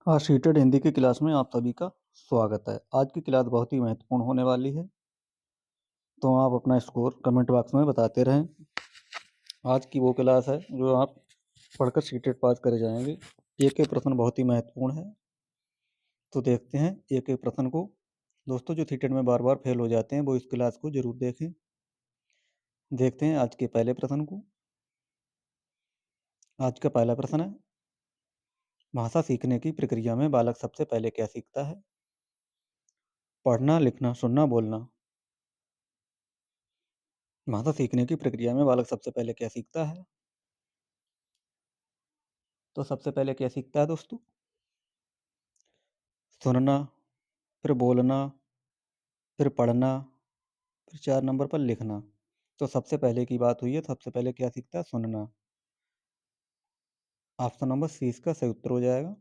हाँ, सीटेड हिंदी की क्लास में आप सभी का स्वागत है। आज की क्लास बहुत ही महत्वपूर्ण होने वाली है, तो आप अपना स्कोर कमेंट बॉक्स में बताते रहें। आज की वो क्लास है जो आप पढ़कर सीटेड पास करे जाएंगे। एक प्रश्न बहुत ही महत्वपूर्ण है, तो देखते हैं एक प्रश्न को। दोस्तों, जो सीटेड में बार बार फेल हो जाते हैं वो इस क्लास को जरूर देखें। देखते हैं आज के पहले प्रश्न को। आज का पहला प्रश्न है, भाषा सीखने की प्रक्रिया में बालक सबसे पहले क्या सीखता है? पढ़ना, लिखना, सुनना, बोलना। भाषा सीखने की प्रक्रिया में बालक सबसे पहले क्या सीखता है? तो सबसे पहले क्या सीखता है दोस्तों? सुनना, फिर बोलना, फिर पढ़ना, फिर 4 नंबर पर लिखना। तो सबसे पहले की बात हुई है, सबसे पहले क्या सीखता है? सुनना। ऑप्शन नंबर सी इसका सही उत्तर हो जाएगा।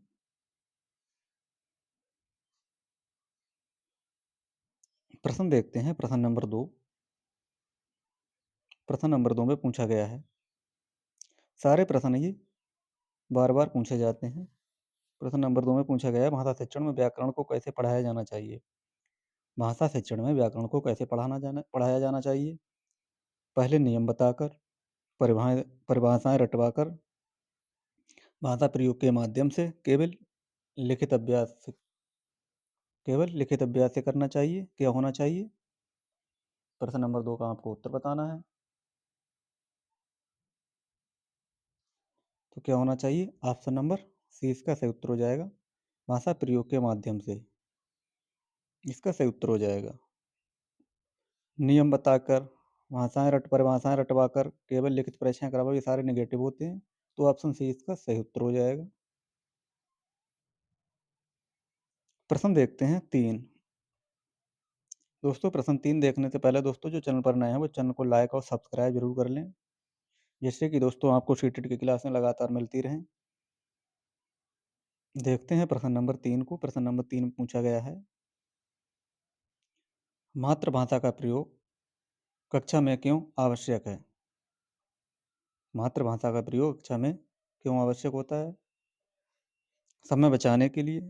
प्रश्न देखते हैं, प्रश्न नंबर 2। प्रश्न नंबर 2 में पूछा गया है, सारे प्रश्न ये बार-बार पूछे जाते हैं। प्रश्न नंबर 2 में पूछा गया है, भाषा शिक्षण में व्याकरण को कैसे पढ़ाया जाना चाहिए? भाषा शिक्षण में व्याकरण को कैसे पढ़ाया जाना चाहिए? पहले नियम बताकर, परिभाषाएँ रटवाकर, भाषा प्रयोग के माध्यम से, लिखित अभ्यास से केवल लिखित अभ्यास से करना चाहिए। क्या होना चाहिए? प्रश्न नंबर 2 का आपको उत्तर बताना है। तो क्या होना चाहिए? ऑप्शन नंबर सी इसका सही उत्तर हो जाएगा। भाषा प्रयोग के माध्यम से, इसका सही उत्तर हो जाएगा। नियम बताकर, परिभाषाएँ रटवाकर, केवल लिखित परीक्षाएँ करवाओ, ये सारे नेगेटिव होते हैं। तो ऑप्शन सी इसका सही उत्तर हो जाएगा। प्रश्न देखते हैं 3। दोस्तों, प्रश्न 3 देखने से पहले दोस्तों जो चैनल पर नए हैं वो चैनल को लाइक और सब्सक्राइब जरूर कर लें, जिससे कि दोस्तों आपको सीटेट की क्लासें लगातार मिलती रहें। देखते हैं प्रश्न नंबर 3 को। प्रश्न नंबर 3 में पूछा गया है, मातृभाषा का प्रयोग कक्षा में क्यों आवश्यक है? मातृभाषा का प्रयोग कक्षा में क्यों आवश्यक होता है? समय बचाने के लिए,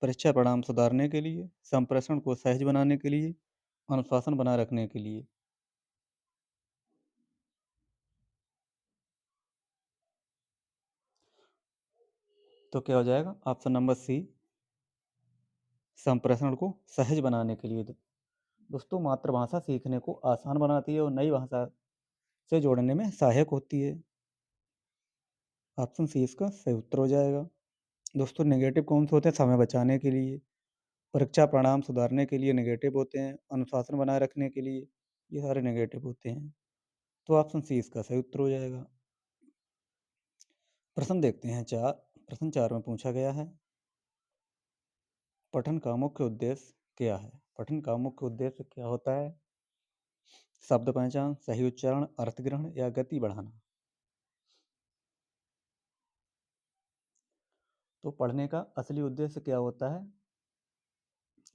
परीक्षा परिणाम सुधारने के लिए, संप्रेषण को सहज बनाने के लिए, अनुशासन बनाए रखने के लिए। तो क्या हो जाएगा? ऑप्शन नंबर सी, संप्रेषण को सहज बनाने के लिए। दोस्तों, मातृभाषा सीखने को आसान बनाती है और नई भाषा से जोड़ने में सहायक होती है। ऑप्शन सी इसका सही उत्तर हो जाएगा। दोस्तों, नेगेटिव कौन से होते हैं? समय बचाने के लिए, परीक्षा परिणाम सुधारने के लिए नेगेटिव होते हैं, अनुशासन बनाए रखने के लिए, ये सारे नेगेटिव होते हैं। तो ऑप्शन सी इसका सही उत्तर हो जाएगा। प्रश्न देखते हैं 4। प्रश्न 4 में पूछा गया है, पठन का मुख्य उद्देश्य क्या है? पठन का मुख्य उद्देश्य क्या होता है? शब्द पहचान, सही उच्चारण, अर्थ ग्रहण या गति बढ़ाना। तो पढ़ने का असली उद्देश्य क्या होता है?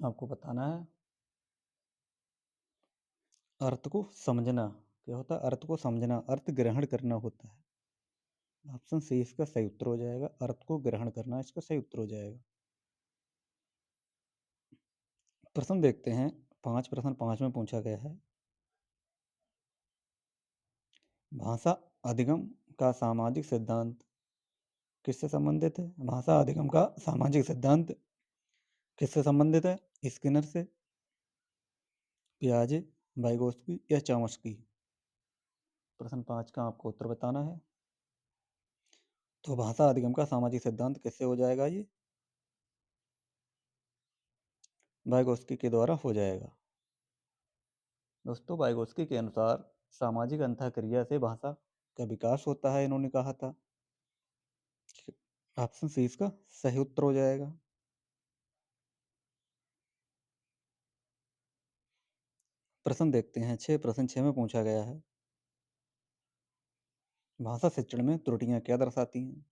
आपको बताना है। अर्थ को समझना। क्या होता है? अर्थ को समझना, अर्थ ग्रहण करना होता है। ऑप्शन सी इसका सही उत्तर हो जाएगा। अर्थ को ग्रहण करना इसका सही उत्तर हो जाएगा। प्रश्न देखते हैं 5। प्रश्न 5 में पूछा गया है, भाषा अधिगम का सामाजिक सिद्धांत किससे संबंधित है? भाषा अधिगम का सामाजिक सिद्धांत किससे संबंधित है? स्किनर से, पियाजे, वाइगोत्स्की या चॉम्स्की। प्रश्न 5 का आपको उत्तर बताना है। तो भाषा अधिगम का सामाजिक सिद्धांत किससे हो जाएगा? ये वाइगोत्स्की के द्वारा हो जाएगा। दोस्तों, वाइगोत्स्की के अनुसार सामाजिक अंतःक्रिया से भाषा का विकास होता है, इन्होंने कहा था। ऑप्शन सी इसका सही उत्तर हो जाएगा। प्रश्न देखते हैं 6। प्रश्न 6 में पूछा गया है, भाषा शिक्षण में त्रुटियां क्या दर्शाती हैं?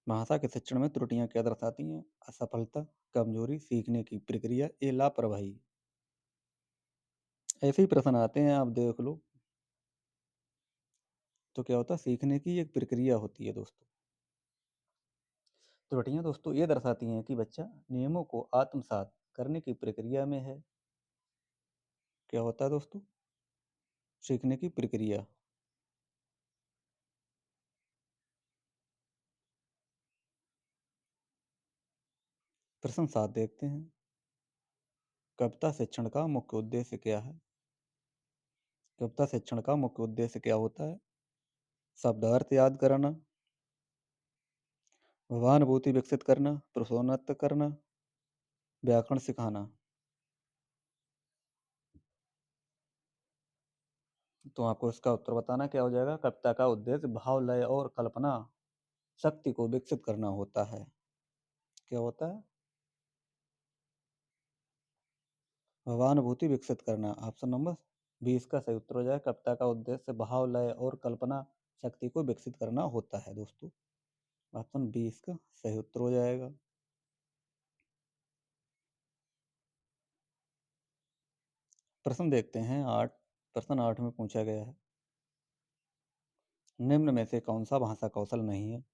भाषा के शिक्षण में त्रुटियां क्या दर्शाती हैं? असफलता, कमजोरी, सीखने की प्रक्रिया या लापरवाही। ऐसे ही प्रश्न आते हैं, आप देख लो। तो क्या होता है? सीखने की एक प्रक्रिया होती है दोस्तों। त्रुटियाँ दोस्तों ये दर्शाती हैं कि बच्चा नियमों को आत्मसात करने की प्रक्रिया में है। क्या होता है दोस्तों? सीखने की प्रक्रिया। प्रश्न 7 देखते हैं। कविता शिक्षण का मुख्य उद्देश्य क्या है? कविता शिक्षण का मुख्य उद्देश्य क्या होता है? शब्दार्थ याद कराना, भावानुभूति विकसित करना, प्रसन्नत करना, व्याकरण सिखाना। तो आपको इसका उत्तर बताना क्या हो जाएगा? कविता का उद्देश्य भाव, लय और कल्पना शक्ति को विकसित करना होता है। क्या होता है? भावानुभूति विकसित करना। ऑप्शन नंबर 20 का सही उत्तर हो जाएगा। कविता का उद्देश्य भाव, लय और कल्पना शक्ति को विकसित करना होता है दोस्तों। ऑप्शन 20 का सही उत्तर हो जाएगा। प्रश्न देखते हैं 8। प्रश्न 8 में पूछा गया है, निम्न में से कौन सा भाषा कौशल नहीं है?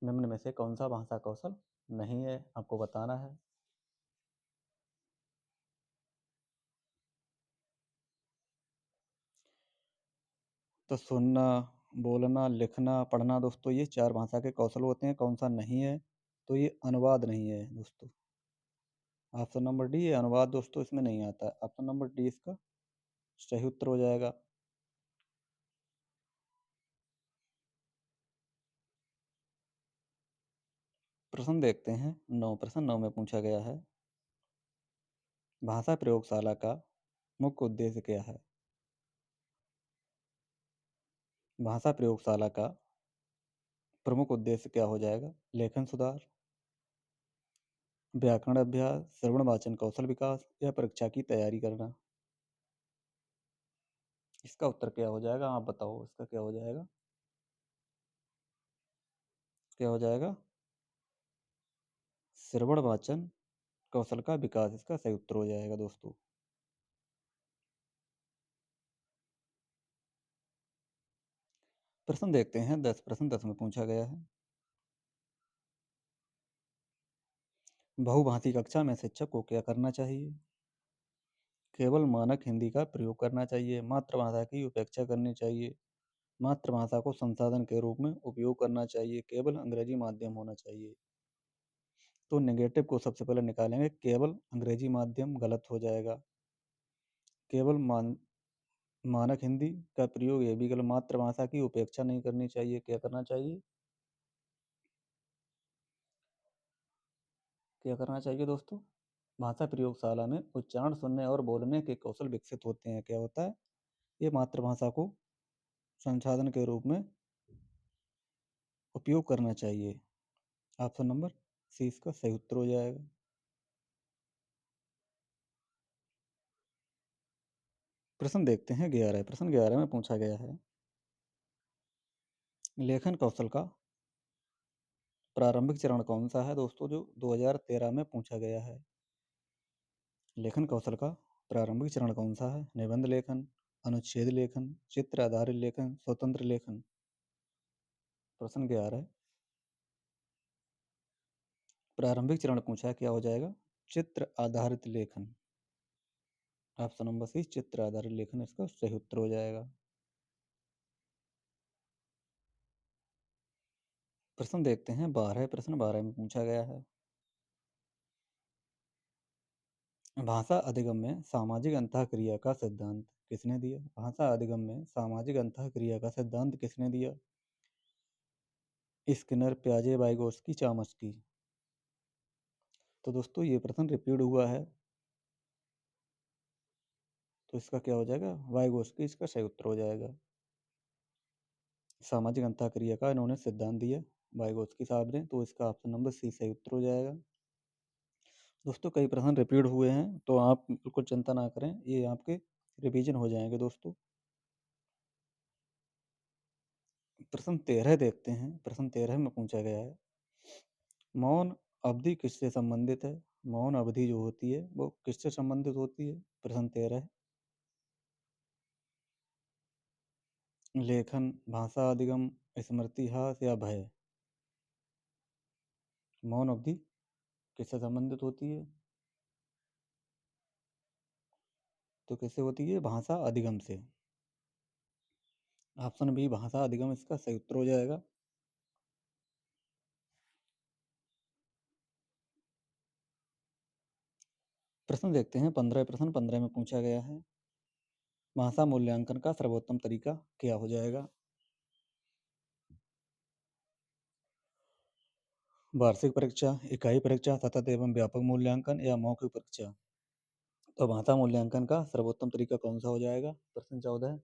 निम्न में से कौन सा भाषा कौशल नहीं है, आपको बताना है। तो सुनना, बोलना, लिखना, पढ़ना दोस्तों ये 4 भाषा के कौशल होते हैं। कौन सा नहीं है? तो ये अनुवाद नहीं है दोस्तों। ऑप्शन नंबर डी, ये अनुवाद दोस्तों इसमें नहीं आता है। ऑप्शन नंबर डी इसका सही उत्तर हो जाएगा। प्रश्न देखते हैं 9। प्रश्न 9 में पूछा गया है, भाषा प्रयोगशाला का मुख्य उद्देश्य क्या है? भाषा प्रयोगशाला का प्रमुख उद्देश्य क्या हो जाएगा? लेखन सुधार, व्याकरण अभ्यास, श्रवण वाचन कौशल विकास या परीक्षा की तैयारी करना। इसका उत्तर क्या हो जाएगा? आप बताओ इसका क्या हो जाएगा? क्या हो जाएगा? श्रवण वाचन कौशल का विकास इसका सही उत्तर हो जाएगा दोस्तों। प्रश्न देखते हैं 10। प्रश्न 10 में पूछा गया है, बहुभाषी कक्षा में शिक्षक को क्या करना चाहिए? केवल मानक हिंदी का प्रयोग करना चाहिए, मातृभाषा की उपेक्षा करनी चाहिए, मातृभाषा को संसाधन के रूप में उपयोग करना चाहिए, केवल अंग्रेजी माध्यम होना चाहिए। तो नेगेटिव को सबसे पहले निकालेंगे। केवल अंग्रेजी माध्यम गलत हो जाएगा। केवल मानक हिंदी का प्रयोग, ये भी गलत। मातृभाषा की उपेक्षा नहीं करनी चाहिए, क्या करना चाहिए? क्या करना चाहिए दोस्तों? भाषा प्रयोगशाला में उच्चारण, सुनने और बोलने के कौशल विकसित होते हैं। क्या होता है? ये मातृभाषा को संसाधन के रूप में उपयोग करना चाहिए। ऑप्शन नंबर सी इसका सही उत्तर हो जाएगा। प्रश्न देखते हैं 11। प्रश्न 11 में पूछा गया है, लेखन कौशल का प्रारंभिक चरण कौन सा है दोस्तों, जो 2013 में पूछा गया है? लेखन कौशल का प्रारंभिक चरण कौन सा है? निबंध लेखन, अनुच्छेद लेखन, चित्र आधारित लेखन, स्वतंत्र लेखन। प्रश्न 11 प्रारंभिक चरण पूछा है, क्या हो जाएगा? चित्र आधारित लेखन। ऑप्शन नंबर सी, चित्र आधारित लेखन इसका सही उत्तर हो जाएगा। प्रश्न देखते हैं 12। प्रश्न 12 में पूछा गया है, भाषा अधिगम में सामाजिक अंतःक्रिया का सिद्धांत किसने दिया? भाषा अधिगम में सामाजिक अंतःक्रिया का सिद्धांत किसने दिया? स्किनर, प्याजे, वाइगोत्स्की, चामस्की। तो दोस्तों ये प्रश्न रिपीट हुआ है, तो इसका क्या हो जाएगा? वाइगोत्स्की इसका सही उत्तर हो जाएगा। सामाजिक अंतःक्रिया का इन्होंने सिद्धांत दिया वाइगोत्स्की साहब ने, तो इसका ऑप्शन नंबर सी सही उत्तर हो जाएगा। दोस्तों कई प्रश्न रिपीट हुए हैं, तो आप बिल्कुल चिंता ना करें, ये आपके रिवीजन हो जाएंगे दोस्तों। प्रश्न 13 देखते हैं। प्रश्न 13 में पूछा गया है, मौन अवधि किससे संबंधित है? मौन अवधि जो होती है वो किससे संबंधित होती है? प्रश्न 13, लेखन, भाषा अधिगम, स्मृतिहास या भय। मौन अवधि किससे संबंधित होती है? तो किससे होती है? भाषा अधिगम से। ऑप्शन बी भाषा अधिगम इसका सही उत्तर हो जाएगा। प्रश्न देखते हैं 15 प्रश्न 15 में पूछा गया है, भाषा मूल्यांकन का सर्वोत्तम तरीका क्या हो जाएगा? वार्षिक परीक्षा, इकाई परीक्षा, सतत एवं व्यापक मूल्यांकन या मौखिक परीक्षा? तो भाषा मूल्यांकन का सर्वोत्तम तरीका कौन सा हो जाएगा? प्रश्न 14।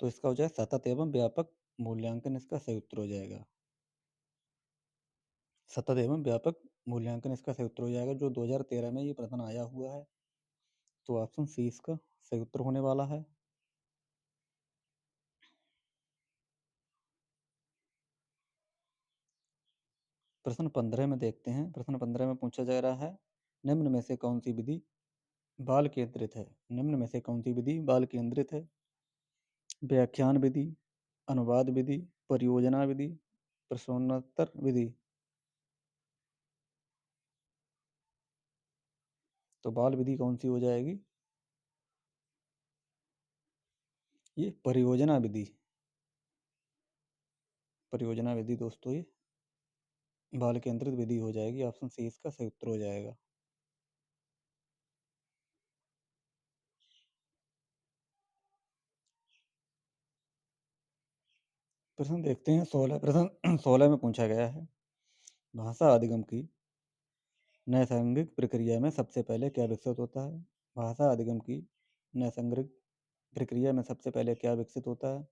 तो इसका हो जाएगा सतत एवं व्यापक मूल्यांकन, इसका सही उत्तर हो जाएगा। सतत एवं व्यापक मूल्यांकन इसका सही उत्तर हो जाएगा, जो 2013 में ये प्रश्न आया हुआ है। तो ऑप्शन सी इसका सही उत्तर होने वाला है। प्रश्न 15 में देखते हैं। प्रश्न 15 में पूछा जा रहा है, निम्न में से कौन सी विधि बाल केंद्रित है? निम्न में से कौन सी विधि बाल केंद्रित है? व्याख्यान विधि, अनुवाद विधि, परियोजना विधि, प्रश्नोत्तर विधि? तो बाल विधि कौन सी हो जाएगी? ये परियोजना विधि। परियोजना विधि दोस्तों ये बाल केंद्रित विधि हो जाएगी। ऑप्शन सी इसका सही उत्तर हो जाएगा। प्रश्न देखते हैं 16 प्रश्न 16 में पूछा गया है, भाषा अधिगम की नैसर्गिक प्रक्रिया में सबसे पहले क्या विकसित होता है? भाषा अधिगम की नैसर्गिक प्रक्रिया में सबसे पहले क्या विकसित होता है?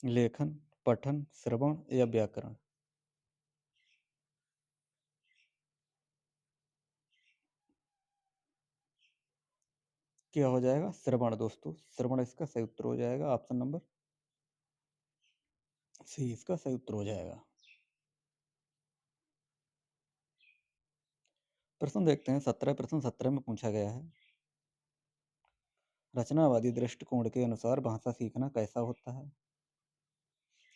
लेखन, पठन, श्रवण या व्याकरण? क्या हो जाएगा? श्रवण दोस्तों, श्रवण इसका सही उत्तर हो जाएगा। ऑप्शन नंबर सी इसका सही उत्तर हो जाएगा। प्रश्न देखते हैं 17 प्रश्न 17 में पूछा गया है, रचनावादी दृष्टिकोण के अनुसार भाषा सीखना कैसा होता है?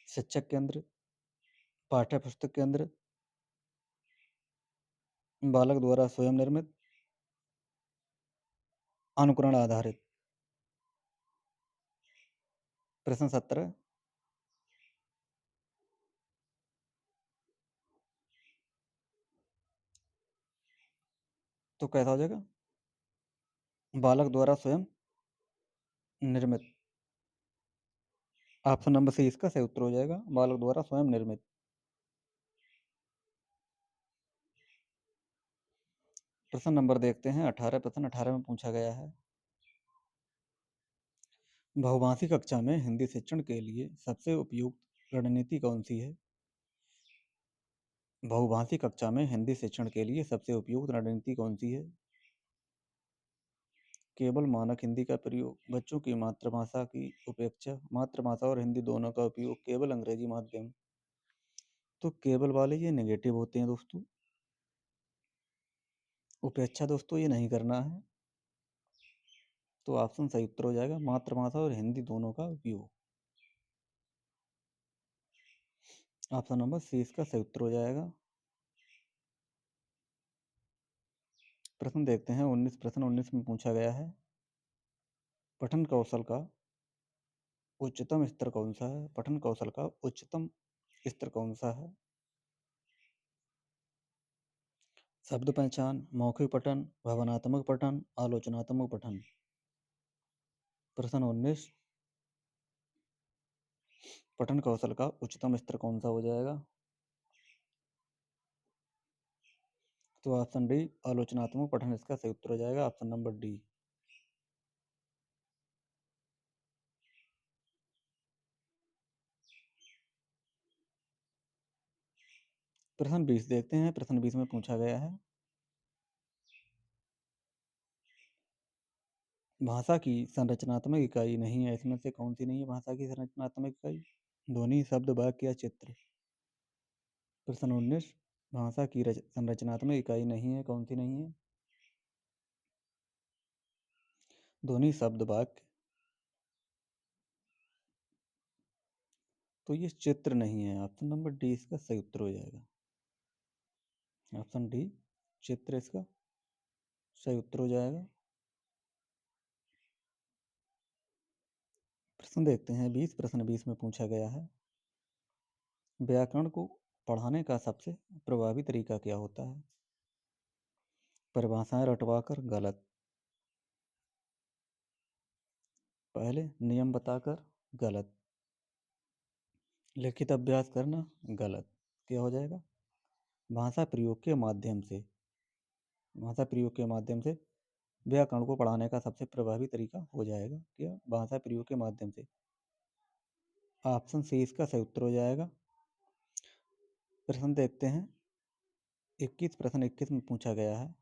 शिक्षक केंद्र, पाठ्य पुस्तक केंद्र, बालक द्वारा स्वयं निर्मित, अनुकरण आधारित? प्रश्न 17। तो कैसा हो जाएगा? बालक द्वारा स्वयं निर्मित। ऑप्शन नंबर सी इसका सही उत्तर हो जाएगा, बालक द्वारा स्वयं निर्मित। प्रश्न नंबर देखते हैं 18 प्रश्न 18 में पूछा गया है, बहुभाषी कक्षा में हिंदी शिक्षण के लिए सबसे उपयुक्त रणनीति कौन सी है? बहुभाषी कक्षा में हिंदी शिक्षण के लिए सबसे उपयुक्त रणनीति कौन सी है? केवल मानक हिंदी का प्रयोग, बच्चों की मातृभाषा की उपेक्षा, मातृभाषा और हिंदी दोनों का उपयोग, केवल अंग्रेजी माध्यम? तो केवल वाले ये नेगेटिव होते हैं दोस्तों, उपेक्षा दोस्तों ये नहीं करना है। तो ऑप्शन सही उत्तर हो जाएगा, मातृभाषा और हिंदी दोनों का उपयोग। ऑप्शन नंबर सी इसका सही उत्तर हो जाएगा। प्रश्न देखते हैं 19 प्रश्न 19 में पूछा गया है, पठन कौशल का उच्चतम स्तर कौन सा है? पठन कौशल का उच्चतम स्तर कौन सा है? शब्द पहचान, मौखिक पठन, भावनात्मक पठन, आलोचनात्मक पठन? प्रश्न 19, पठन कौशल का उच्चतम स्तर कौन सा हो जाएगा? तो ऑप्शन डी आलोचनात्मक पठन इसका सही उत्तर हो जाएगा। Option number D. प्रश्न 20 देखते हैं। प्रश्न 20 में पूछा गया है, भाषा की संरचनात्मक इकाई नहीं है, इसमें से कौन सी नहीं है भाषा की संरचनात्मक इकाई? ध्वनि, शब्द, वाक्य या चित्र? प्रश्न 19, भाषा की संरचनात्मक इकाई नहीं है, कौन सी नहीं है? ध्वनि, शब्द, वाक्य। तो ये चित्र नहीं है, ऑप्शन नंबर डी इसका सही उत्तर हो जाएगा। ऑप्शन डी चित्र इसका सही उत्तर हो जाएगा। प्रश्न देखते हैं 20, प्रश्न 20 में पूछा गया है, व्याकरण को पढ़ाने का सबसे प्रभावी तरीका क्या होता है? परिभाषाएं रटवाकर गलत, पहले नियम बताकर गलत, लिखित अभ्यास करना गलत। क्या हो जाएगा? भाषा प्रयोग के माध्यम से, भाषा प्रयोग के माध्यम से व्याकरण को पढ़ाने का सबसे प्रभावी तरीका हो जाएगा। क्या? भाषा प्रयोग के माध्यम से। ऑप्शन सी इसका सही उत्तर हो जाएगा। प्रश्न देखते हैं 21, प्रश्न 21 में पूछा गया है,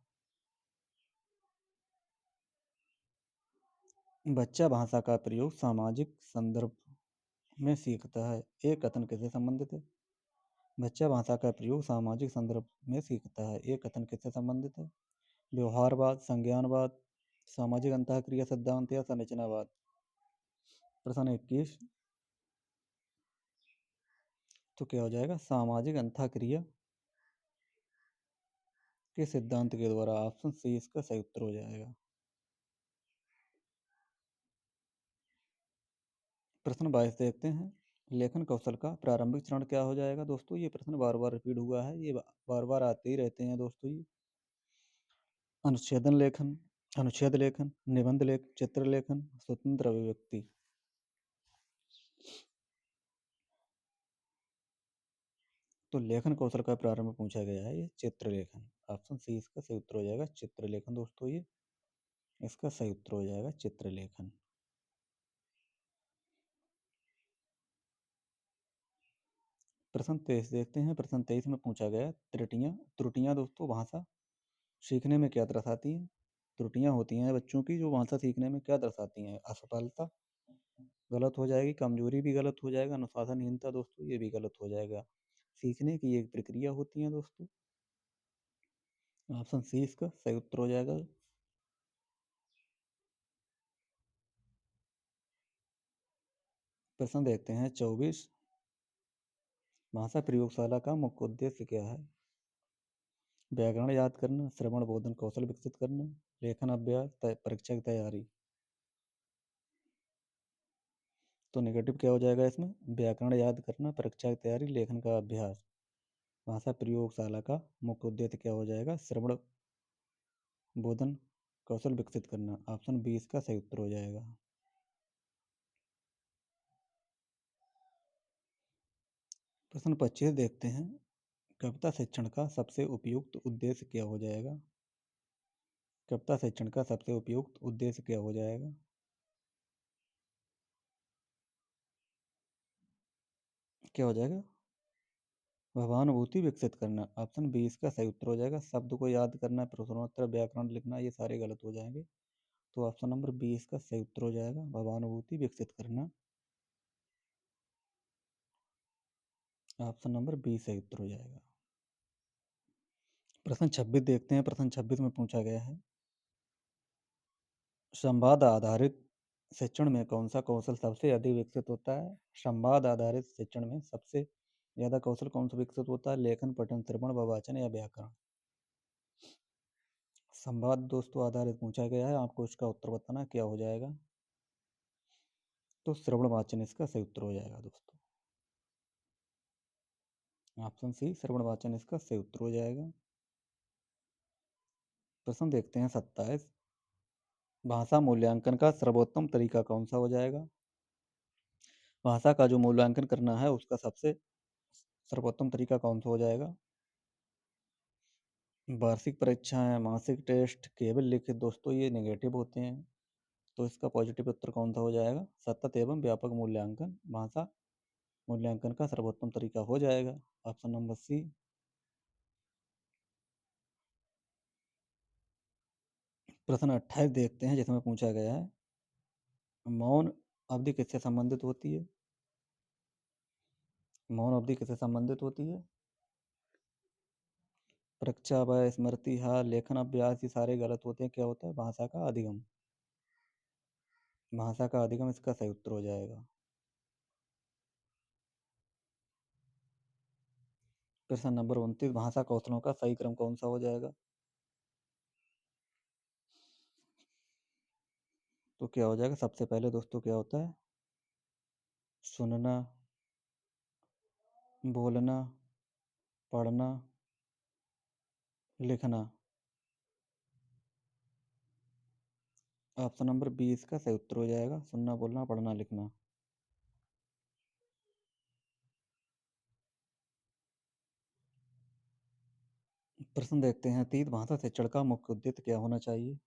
बच्चा भाषा का प्रयोग सामाजिक संदर्भ में सीखता है, एक कथन किससे संबंधित है? बच्चा भाषा का प्रयोग सामाजिक संदर्भ में सीखता है, एक कथन किससे संबंधित है? व्यवहारवाद, संज्ञानवाद, सामाजिक अंतःक्रिया सिद्धांत या संरचनावाद। प्रश्न 21, तो क्या हो जाएगा? सामाजिक अंतःक्रिया के सिद्धांत के द्वारा। ऑप्शन सी इसका सही उत्तर हो जाएगा। प्रश्न 22 देखते हैं, लेखन कौशल का प्रारंभिक चरण क्या हो जाएगा? दोस्तों ये प्रश्न बार बार रिपीट हुआ है, ये बार बार आते ही रहते हैं दोस्तों। ये अनुच्छेदन लेखन, अनुच्छेद लेखन, निबंध लेखन, चित्र लेखन, स्वतंत्र अभिव्यक्ति। तो लेखन कौशल का प्रारंभ पूछा गया है, ये चित्र लेखन। ऑप्शन सी इसका सही उत्तर हो जाएगा, चित्र लेखन। दोस्तों ये इसका सही उत्तर हो जाएगा, चित्र लेखन। प्रश्न 23 देखते हैं, प्रश्न 23 में पूछा गया, त्रुटियां, त्रुटियां दोस्तों भाषा सीखने में क्या दर्शाती हैं? त्रुटियां होती हैं बच्चों की जो भाषा सीखने में क्या दर्शाती हैं? असफलता गलत हो जाएगी, कमजोरी भी गलत हो जाएगा, अनुशासनहीनता दोस्तों ये भी गलत हो जाएगा। सीखने की एक प्रक्रिया होती है दोस्तों। ऑप्शन सी इसका सही उत्तर हो जाएगा। प्रश्न देखते हैं 24, भाषा प्रयोगशाला का मुख्य उद्देश्य क्या है? व्याकरण याद करना, श्रवण बोधन कौशल विकसित करना, लेखन अभ्यास, परीक्षा की तैयारी। तो नेगेटिव क्या हो जाएगा इसमें? व्याकरण याद करना, परीक्षा की तैयारी, लेखन का अभ्यास। भाषा प्रयोगशाला का मुख्य उद्देश्य क्या हो जाएगा? श्रवण बोधन कौशल विकसित करना। ऑप्शन बी इसका सही उत्तर हो जाएगा। प्रश्न 25 देखते हैं, कविता शिक्षण का सबसे उपयुक्त उद्देश्य क्या हो जाएगा? कविता शिक्षण का सबसे उपयुक्त उद्देश्य क्या हो जाएगा? क्या हो जाएगा? भावानुभूति विकसित करना। ऑप्शन बी इसका सही उत्तर हो जाएगा। शब्द को याद करना, प्रश्नोत्तर, व्याकरण लिखना, ये सारे गलत हो जाएंगे। तो ऑप्शन नंबर बी इसका सही उत्तर हो जाएगा, भावानुभूति विकसित करना। ऑप्शन नंबर बी सही उत्तर हो जाएगा। प्रश्न 26 देखते हैं, प्रश्न 26 में पूछा गया है, संवाद आधारित शिक्षण में कौन सा कौशल सबसे अधिक विकसित होता है? संवाद आधारित शिक्षण में सबसे ज्यादा कौशल कौन सा विकसित होता है? लेखन, पठन, श्रवण, वाचन या व्याकरण। संवाद दोस्तों आधारित पूछा गया है, आपको इसका उत्तर बताना क्या हो जाएगा। तो श्रवण वाचन इसका सही उत्तर हो जाएगा दोस्तों। ऑप्शन सी श्रवण वाचन इसका सही उत्तर हो जाएगा। प्रश्न देखते हैं 27, भाषा मूल्यांकन का सर्वोत्तम तरीका कौन सा हो जाएगा? भाषा का जो मूल्यांकन करना है उसका सबसे सर्वोत्तम तरीका कौन सा हो जाएगा? वार्षिक परीक्षाएं, मासिक टेस्ट, केवल लिखित। दोस्तों ये नेगेटिव होते हैं, तो इसका पॉजिटिव उत्तर कौन सा हो जाएगा? सतत एवं व्यापक मूल्यांकन भाषा मूल्यांकन का सर्वोत्तम तरीका हो जाएगा। Option number C. प्रश्न 28 देखते हैं, जिसमें पूछा गया है, मौन अवधि किससे संबंधित होती है? मौन अवधि किससे संबंधित होती है? परीक्षा, वय, स्मृति, हार, लेखन अभ्यास, ये सारे गलत होते हैं। क्या होता है? भाषा का अधिगम। भाषा का अधिगम इसका सही उत्तर हो जाएगा। प्रश्न नंबर 29 भाषा कौशलों का सही क्रम कौन सा हो जाएगा? तो क्या हो जाएगा? सबसे पहले दोस्तों क्या होता है? सुनना, बोलना, पढ़ना, लिखना। ऑप्शन नंबर 20 का सही उत्तर हो जाएगा सुनना, बोलना, पढ़ना, लिखना। प्रश्न देखते हैं 30 भाषा शिक्षण का मुख्य उद्देश्य क्या होना चाहिए?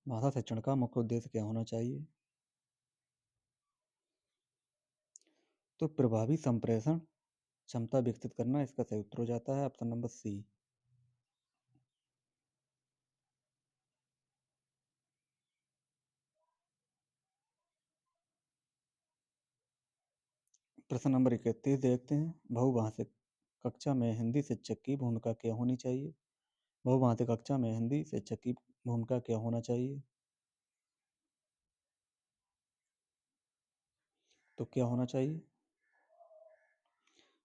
भाषा शिक्षण का मुख्य उद्देश्य क्या होना चाहिए? तो प्रभावी संप्रेषण क्षमता विकसित करना इसका सही उत्तर हो जाता है ऑप्शन नंबर सी। प्रश्न नंबर 31 देखते हैं बहुभाषिक कक्षा में हिंदी शिक्षक की भूमिका क्या होनी चाहिए? बहुभाषिक कक्षा में हिंदी शिक्षक की भूमिका क्या होना चाहिए? तो क्या होना चाहिए?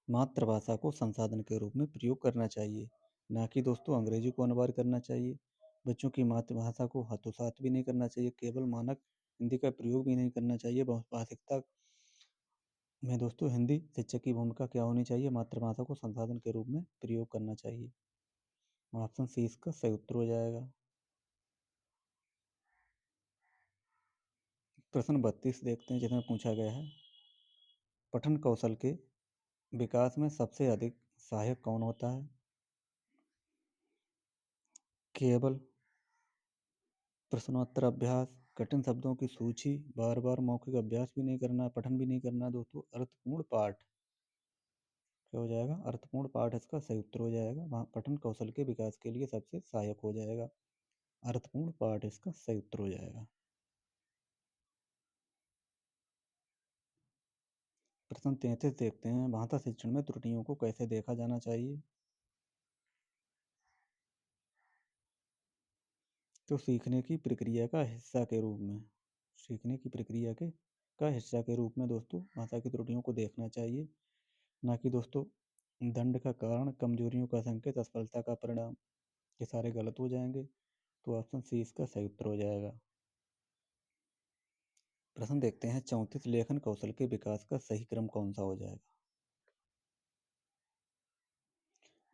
मातृभाषा को संसाधन के रूप में प्रयोग करना चाहिए, ना कि दोस्तों अंग्रेजी को अनिवार्य करना चाहिए। बच्चों की मातृभाषा को हतोत्साहित भी नहीं करना चाहिए, केवल मानक हिंदी का प्रयोग भी नहीं करना चाहिए। बहुभाषिकता में दोस्तों हिंदी शिक्षक की भूमिका क्या होनी चाहिए? मातृभाषा को संसाधन के रूप में प्रयोग करना चाहिए। ऑप्शन सी इसका सही उत्तर हो जाएगा। प्रश्न 32 देखते हैं जिसमें पूछा गया है पठन कौशल के विकास में सबसे अधिक सहायक कौन होता है? केवल प्रश्नोत्तर अभ्यास, कठिन शब्दों की सूची, बार बार मौखिक अभ्यास भी नहीं करना, पठन भी नहीं करना दोस्तों, अर्थपूर्ण पाठ। क्या हो जाएगा? अर्थपूर्ण पाठ इसका सही उत्तर हो जाएगा। वहाँ पठन कौशल के विकास के लिए सबसे सहायक हो जाएगा। अर्थपूर्ण पाठ इसका सही उत्तर हो जाएगा। प्रश्न 33 देखते हैं भाषा शिक्षण में त्रुटियों को कैसे देखा जाना चाहिए? तो सीखने की प्रक्रिया का हिस्सा के रूप में, सीखने की प्रक्रिया के का हिस्सा के रूप में दोस्तों भाषा की त्रुटियों को देखना चाहिए, ना कि दोस्तों दंड का कारण, कमजोरियों का संकेत, असफलता का परिणाम। ये सारे गलत हो जाएंगे, तो ऑप्शन सी इसका सही उत्तर हो जाएगा। प्रश्न देखते हैं 34 लेखन कौशल के विकास का सही क्रम कौन सा हो जाएगा?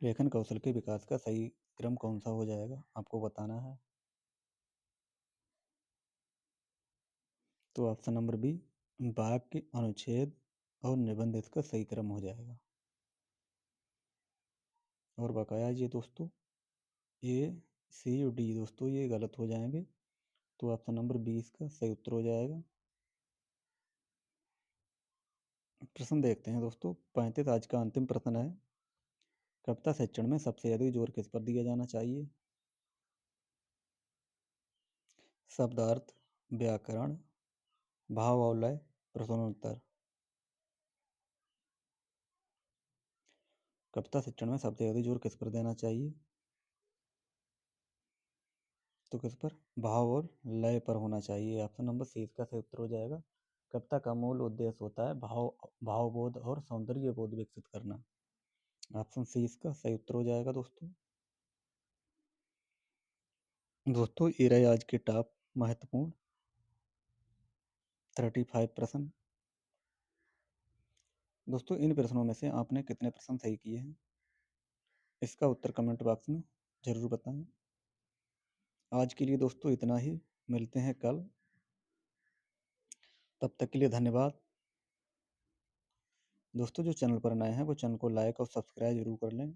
लेखन कौशल के विकास का सही क्रम कौन सा हो जाएगा आपको बताना है। तो ऑप्शन नंबर बी वाक्य, अनुच्छेद और निबंध इसका सही क्रम हो जाएगा। और बकाया ये दोस्तों ए, सी और डी दोस्तों ये गलत हो जाएंगे, तो ऑप्शन नंबर 20 का सही उत्तर हो जाएगा। प्रश्न देखते हैं दोस्तों 35 आज का अंतिम प्रश्न है कविता शिक्षण में सबसे अधिक जोर किस पर दिया जाना चाहिए? शब्दार्थ, व्याकरण, भाव और लय, प्रश्नोत्तर। कविता शिक्षण में सबसे अधिक जोर किस पर देना चाहिए? तो किस पर? भाव और लय पर होना चाहिए। ऑप्शन नंबर सी इसका सही उत्तर हो जाएगा। कविता का मूल उद्देश्य होता है भावबोध और सौंदर्य बोध विकसित करना। ऑप्शन सी इसका सही उत्तर हो जाएगा दोस्तों। दोस्तों ये रहे आज के टॉप महत्वपूर्ण 35 प्रश्न। दोस्तों इन प्रश्नों में से आपने कितने प्रश्न सही किए हैं इसका उत्तर कमेंट बॉक्स में जरूर बताएं। आज के लिए दोस्तों इतना ही, मिलते हैं कल, तब तक के लिए धन्यवाद। दोस्तों जो चैनल पर नए हैं वो चैनल को लाइक और सब्सक्राइब जरूर कर लें।